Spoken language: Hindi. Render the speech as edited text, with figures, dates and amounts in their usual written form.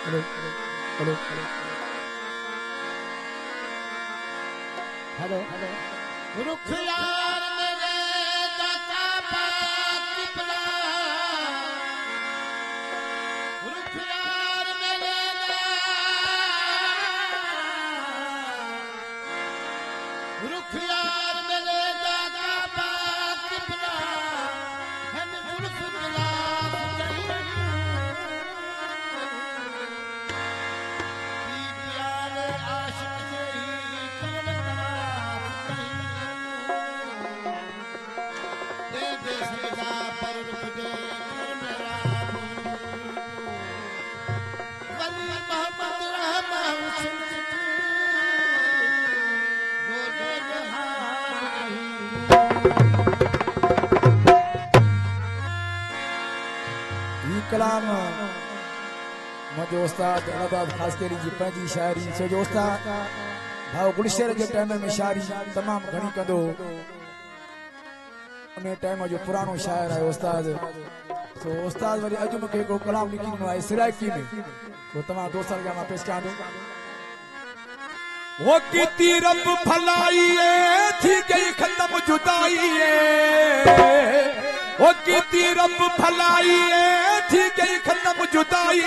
हेलो हेलो हेलो हेलो रुख यार मेरे दाता पाक पिला रुख यार मेरे रुख यार मेरे दाता पाक पिला हन जुल्फ गिलाफ नहीं प्यारे आशिक नहीं सजदा पर रुक दे मेरा वली मोहम्मद रहमान सुन दो दो जहां ये कलाम मुझे उस्ताद अलादाद खास करी जी पंहिंजी शायरी सो जो उस्ताद भाव गुलशर के टाइम में शायरी तमाम घणी कंदो उन टाइम जो पुरानो शायर है उस्ताद तो उस्ताद वरी अज मूंखे को कलाम लिखी ॾिनो आहे सिराइकी में तो तमाम दोस्तन खे मां पेश कयां थो वो कीती रब भलाई थी गई खत्म जुदाई वो कीती रब भलाई थी गई खत्म जुदाई